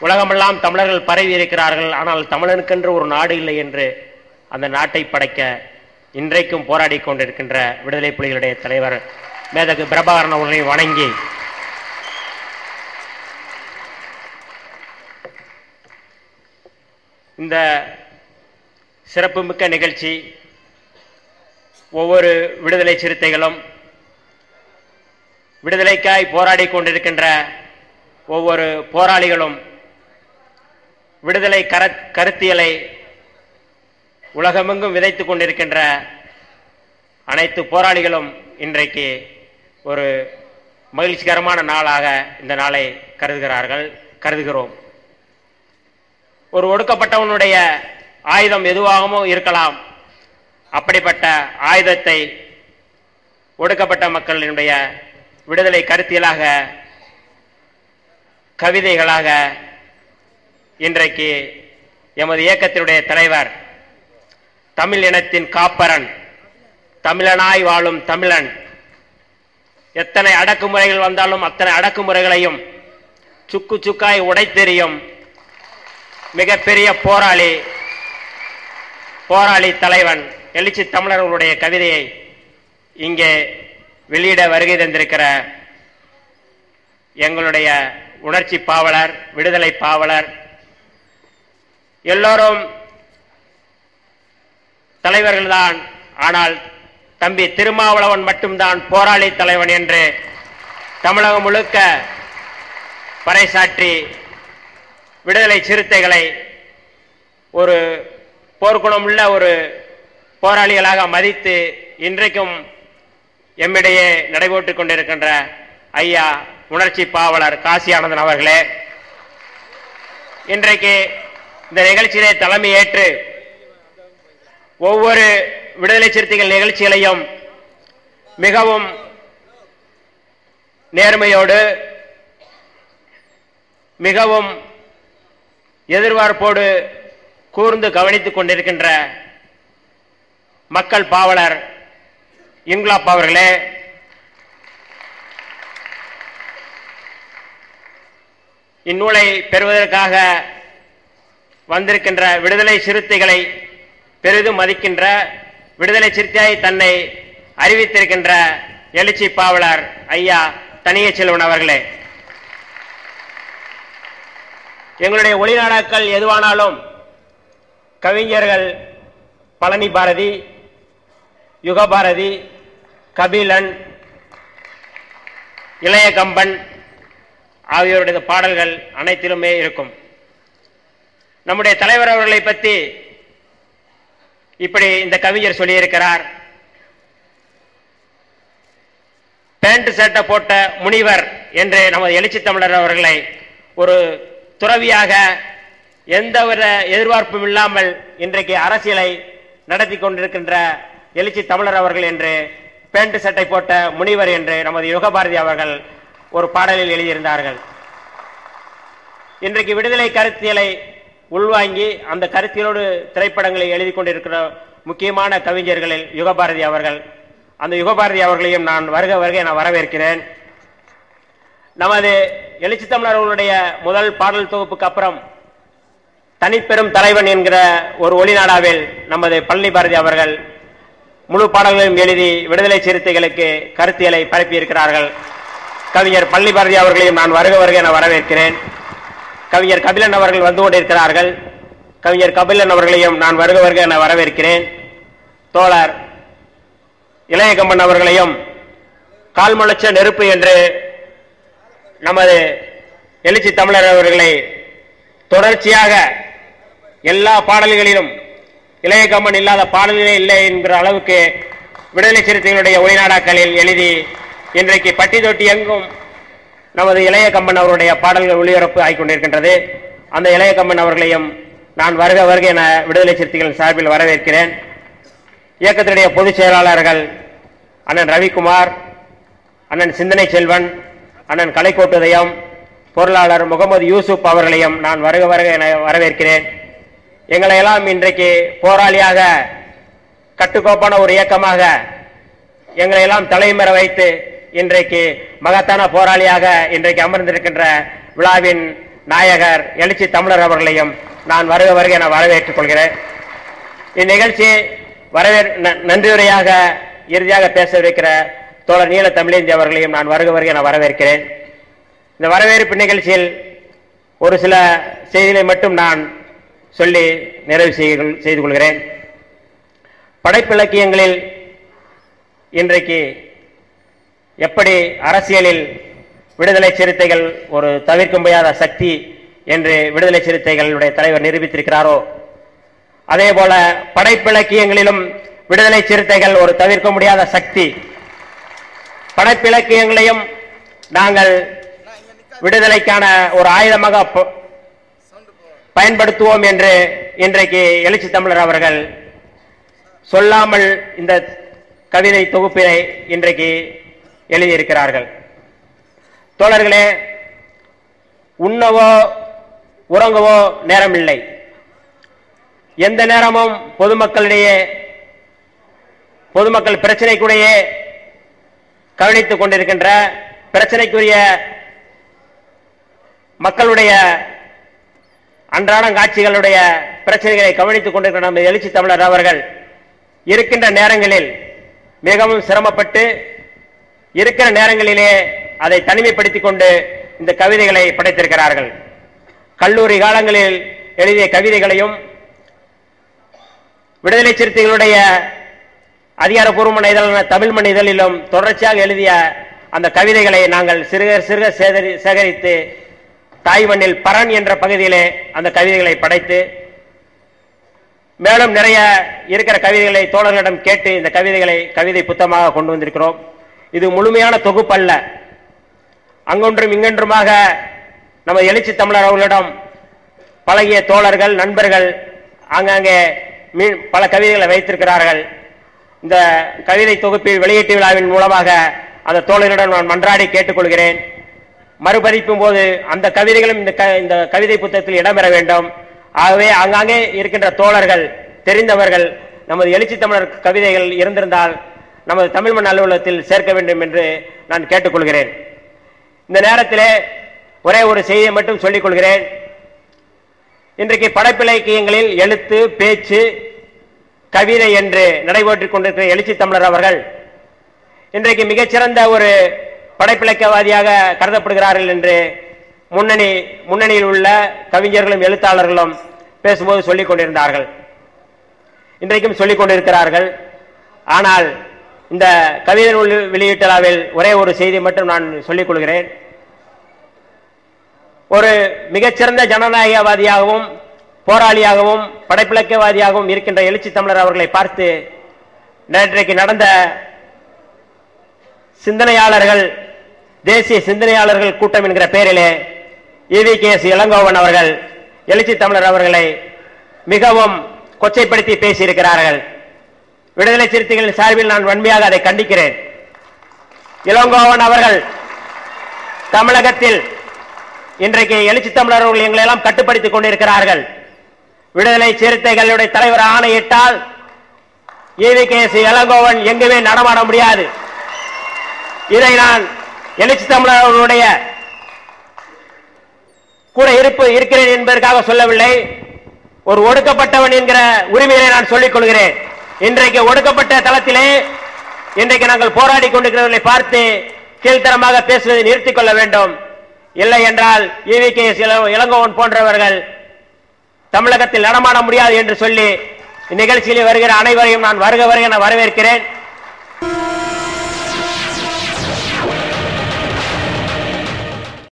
உலகமெல்லாம் தமிழர்கள் பரவி இருக்கிறார்கள். ஆனால் தமிழனுக்கென்று ஒரு நாடு இல்லை என்று அந்த நாட்டை படைக்க இன்றைக்கும் போராடி கொண்டிருக்கின்ற விடுதலை புலிகளுடைய தலைவர் மேதகு பிரபாகரன் அவர்களை வணங்கி இந்த சிறப்புமிக்க நிகழ்ச்சி ஒவ்வொரு விடுதலை சிறுத்தைகளும் விடுதலைக்காய் போராடி கொண்டிருக்கின்ற ஒவ்வொரு போராளிகளும் விடுதலை கருத்தியலை உலகமெங்கும் விதைத்துக் கொண்டிருக்கின்ற அனைத்து போராளிகளும் இன்றைக்கு ஒரு மகிழ்ச்சிகரமான நாளாக இந்த நாளை கருதுகிறோம். ஒரு ஒடுக்கப்பட்டவனுடைய ஆயுதம் எதுவாகவும் இருக்கலாம். அப்படிப்பட்ட ஆயுதத்தை ஒடுக்கப்பட்ட மக்களினுடைய விடுதலை கருத்தியலாக, கவிதைகளாக இன்றைக்கு எமது இயக்கத்தினுடைய தலைவர், தமிழ் இனத்தின் காப்பரன், தமிழனாய் வாழும் தமிழன், எத்தனை அடக்குமுறைகள் வந்தாலும் அத்தனை அடக்குமுறைகளையும் சுக்கு சுக்காய் உடைத்தெறியும் மிகப்பெரிய போராளி தலைவன் எழுச்சி தமிழர்களுடைய கவிதையை இங்கே வெளியிட வருகை தந்திருக்கிற எங்களுடைய உணர்ச்சி பாவலர், விடுதலை பாவலர், எல்லோரும் தலைவர்கள்தான். ஆனால் தம்பி திருமாவளவன் மட்டும்தான் போராளி தலைவன் என்று தமிழகம் முழுக்க பறைசாற்றி விடுதலை சிறுத்தைகளை ஒரு போர்க்குணமுள்ள ஒரு போராளிகளாக மதித்து இன்றைக்கும் எம்மிடையே நடைபெற்றுக் கொண்டிருக்கின்ற ஐயா உணர்ச்சி பாவலர் காசி ஆனந்தன் அவர்களே, இன்றைக்கு இந்த நிகழ்ச்சியிலே தலைமை ஏற்று ஒவ்வொரு விடுதலை சிறுத்தைகள் நிகழ்ச்சிகளையும் மிகவும் நேர்மையோடு, மிகவும் எதிர்பார்ப்போடு கூர்ந்து கவனித்துக் கொண்டிருக்கின்ற மக்கள் பாவலர் இன்குலாப் அவர்களே, இந்நூலை பெறுவதற்காக வந்திருக்கின்ற விடுதலை சிறுத்தைகளை பெரிதும் மதிக்கின்ற, விடுதலை சிறுத்தையை தன்னை அறிவித்திருக்கின்ற எழுச்சி பாவலர் ஐயா தனிய செல்வன் அவர்களே, எங்களுடைய ஒளிநாடாக்கள் எதுவானாலும் கவிஞர்கள் பழனி பாரதி, யுகபாரதி, கபிலன், இளைய கம்பன் ஆகியோருடைய பாடல்கள் அனைத்திலுமே இருக்கும். நம்முடைய தலைவர் அவர்களை பற்றி இப்படி இந்த கவிஞர் சொல்லியிருக்கிறார். பேண்ட் சட்டை போட்ட முனிவர் என்று நமது எழுச்சி தமிழர் அவர்களை ஒரு துறவியாக எந்தவித எதிர்பார்ப்பும் இல்லாமல் இன்றைக்கு அரசியலை நடத்தி கொண்டிருக்கின்ற எழுச்சி தமிழர் அவர்கள் என்று பேண்ட் சட்டை போட்ட முனிவர் என்று நமது யுகபாரதி அவர்கள் ஒரு பாடலில் எழுதியிருந்தார்கள். இன்றைக்கு விடுதலை கருத்தியலை உள்வாங்கி அந்த கருத்தியலோடு திரைப்படங்களை எழுதி கொண்டிருக்கிற முக்கியமான கவிஞர்களில் யுகபாரதி அவர்கள். அந்த யுகபாரதி அவர்களையும் நான் வருக என வரவேற்கிறேன். நமது எழுச்சி தமிழர்களுடைய முதல் பாடல் தொகுப்புக்கு அப்புறம் தனிப்பெரும் தலைவன் என்கிற ஒரு ஒளிநாடாவில் நமது பழனி பாரதி அவர்கள் முழு பாடல்களையும் எழுதி விடுதலை சிறுத்தைகளுக்கு கருத்தியலை பரப்பியிருக்கிறார்கள். கவிஞர் பழனி பாரதி அவர்களையும் நான் வருக என வரவேற்கிறேன். கவிஞர் கபிலன் அவர்கள் வந்து கொண்டிருக்கிறார்கள். கவிஞர் கபிலன் அவர்களையும் நான் வருக என வரவேற்கிறேன். தோழர் இளைய கம்பன் அவர்களையும் கால்முளைச்ச நெருப்பு என்று நமது எழுச்சி தமிழர் அவர்களை தொடர்ச்சியாக எல்லா பாடல்களிலும் இளைய கம்பன் இல்லாத பாடல்களே இல்லை என்கிற அளவுக்கு விடுதலை சிறுத்தைகளுடைய ஒளிநாடாக்களில் எழுதி இன்றைக்கு பட்டி தொட்டி எங்கும் நமது இளைய கம்பன் அவருடைய பாடல்கள் ஒளிபரப்பு ஆகிக்கொண்டிருக்கின்றது. அந்த இளைய கம்பன் அவர்களையும் நான் வருக என விடுதலை சிறுத்தைகள் சார்பில் வரவேற்கிறேன். இயக்கத்தினுடைய பொதுச் செயலாளர்கள் அண்ணன் ரவிக்குமார், அண்ணன் சிந்தனை செல்வன், அண்ணன் கலைக்கோட்டுதயம், பொருளாளர் முகமது யூசுப் அவர்களையும் நான் வருக என வரவேற்கிறேன். எங்களை எல்லாம் இன்றைக்கு போராளியாக, கட்டுக்கோப்பான ஒரு இயக்கமாக எங்களை எல்லாம் தலைமறை வைத்து இன்றைக்கு மகத்தான போராளியாக இன்றைக்கு அமர்ந்திருக்கின்ற விழாவின் நாயகர் எழுச்சி தமிழர் அவர்களையும் நான் வருக வருக என வரவேற்றுக் கொள்கிறேன். இந்நிகழ்ச்சி நன்றியுரையாக இறுதியாக பேசவிருக்கிற தோழர் நீல தமிழேந்தி அவர்களையும் நான் வருக வருக என வரவேற்கிறேன். இந்த வரவேற்பு நிகழ்ச்சியில் ஒரு சில செய்திகளை மட்டும் நான் சொல்லி நிறைவு செய்து கொள்கிறேன். படைப்பிலக்கியங்களில் இன்றைக்கு எப்படி அரசியலில் விடுதலை சிறுத்தைகள் ஒரு தவிர்க்க முடியாத சக்தி என்று விடுதலை சிறுத்தைகளுடைய தலைவர் நிரூபித்திருக்கிறாரோ, அதே போல படைப்பிலக்கியங்களிலும் விடுதலை சிறுத்தைகள் ஒரு தவிர்க்க முடியாத சக்தி. படைப்பிலக்கியங்களையும் நாங்கள் விடுதலைக்கான ஒரு ஆயுதமாக பயன்படுத்துவோம் என்று இன்றைக்கு எழுச்சி தமிழர் அவர்கள் சொல்லாமல் இந்த கவிதை தொகுப்பினை இன்றைக்கு எழுதியிருக்கிறார்கள். தோழர்களே, உண்ணவோ உறங்கவோ நேரமில்லை. எந்த நேரமும் பொதுமக்கள் பிரச்சனைக்குடையே கவனித்துக் கொண்டிருக்கின்ற பிரச்சனைக்குரிய மக்களுடைய அன்றாட காட்சிகளுடைய பிரச்சனைகளை கவனித்துக் கொண்டிருக்கிற நம்ம எழுச்சி தமிழர் அவர்கள் இருக்கின்ற நேரங்களில் மிகவும் சிரமப்பட்டு இருக்கிற நேரங்களிலே அதை தனிமைப்படுத்திக் கொண்டு இந்த கவிதைகளை படைத்திருக்கிறார்கள். கல்லூரி காலங்களில் எழுதிய கவிதைகளையும் விடுதலை சிறுத்தைகளுடைய அதிகாரப்பூர்வமான இதழான தமிழ் மண் இதழிலும் தொடர்ச்சியாக எழுதிய அந்த கவிதைகளை நாங்கள் சிறுக சிறுக சேகரித்து தாய் மண்ணில் பரன் என்ற பகுதியிலே அந்த கவிதைகளை படைத்து மேலும் நிறைய இருக்கிற கவிதைகளை தோழர்களிடம் கேட்டு இந்த கவிதை புத்தகமாக கொண்டு வந்திருக்கிறோம். இது முழுமையான தொகுப்பல்ல. அங்கொன்றும் இங்கொன்றுமாக நம்ம எழுச்சி தமிழர் அவர்களிடம் பழகிய தோழர்கள் நண்பர்கள் ஆங்காங்கே பல கவிதைகளை வைத்திருக்கிறார்கள். இந்த கவிதை தொகுப்பில் வெளியீட்டு விழாவின் மூலமாக அந்த தோழர்களிடம் நான் மன்றாடி கேட்டுக்கொள்கிறேன். மறுபதிப்பும் போது அந்த கவிதைகளும் இந்த கவிதை புத்தகத்தில் இடம்பெற வேண்டும். ஆகவே அங்காங்கே இருக்கின்ற தோழர்கள் தெரிந்தவர்கள் நமது எழுச்சி தமிழர் கவிதைகள் இருந்திருந்தால் நமது தமிழ் மண் அலுவலகத்தில் சேர்க்க வேண்டும் என்று நான் கேட்டுக்கொள்கிறேன். இந்த நேரத்திலே ஒரே ஒரு செய்தியை மட்டும் சொல்லிக் கொள்கிறேன். இன்றைக்கு படைப்பிலக்கியங்களில் எழுத்து, பேச்சு, கவிதை என்று நடைபெற்றுக் கொண்டிருக்கிற எழுச்சி தமிழர் அவர்கள் இன்றைக்கு மிகச்சிறந்த ஒரு படைப்பிலக்கியவாதியாக கருதப்படுகிறார்கள் என்று முன்னணியில் உள்ள கவிஞர்களும் எழுத்தாளர்களும் பேசும்போது சொல்லிக் கொண்டிருந்தார்கள். இன்றைக்கும் சொல்லிக் கொண்டிருக்கிறார்கள். ஆனால் இந்த கவிதை நூல் வெளியீட்டு ஒரே ஒரு செய்தி மட்டும் நான் சொல்லிக் கொள்கிறேன். ஒரு மிகச்சிறந்த ஜனநாயகவாதியாகவும் போராளியாகவும் படைப்பிலக்கியவாதியாகவும் இருக்கின்ற எழுச்சி தமிழர் அவர்களை பார்த்து நேற்றைக்கு நடந்த சிந்தனையாளர்கள் தேசிய சிந்தனையாளர்கள் கூட்டம் என்கிற பெயரிலே EVKS இளங்கோவன் அவர்கள் எழுச்சி தமிழர் அவர்களை மிகவும் கொச்சைப்படுத்தி பேசியிருக்கிறார்கள். விடுதலை சிறுத்தைகளின் சார்பில் நான் வன்மையாக அதை கண்டிக்கிறேன். இளங்கோவன் அவர்கள் தமிழகத்தில் இன்றைக்கு எழுச்சி தமிழர் அவர்கள் எங்களை எல்லாம் கட்டுப்படுத்திக் கொண்டிருக்கிறார்கள். விடுதலை சிறுத்தைகளுடைய தலைவர் ஆணையிட்டால் EVKS இளங்கோவன் எங்குமே நடமாட முடியாது. இதை நான் எழுச்சி தமிழர் அவர்களுடைய கூட இருக்கிறேன் என்பதற்காக சொல்லவில்லை. ஒரு ஒடுக்கப்பட்டவன் என்கிற உரிமையை நான் சொல்லிக் கொள்கிறேன். இன்றைக்கு ஒடுக்கப்பட்ட தளத்திலே இன்றைக்கு நாங்கள் போராடி கொண்டிருக்கிறவர்களை பார்த்து கீழ்த்தரமாக பேசுவதை நிறுத்திக் கொள்ள வேண்டும். இல்லை என்றால் EVKS இளங்கோவன் போன்றவர்கள் தமிழகத்தில் நடமாட முடியாது என்று சொல்லி இந்நிகழ்ச்சியில் வருகிற அனைவரையும் நான் வருக வருக என வரவேற்கிறேன்.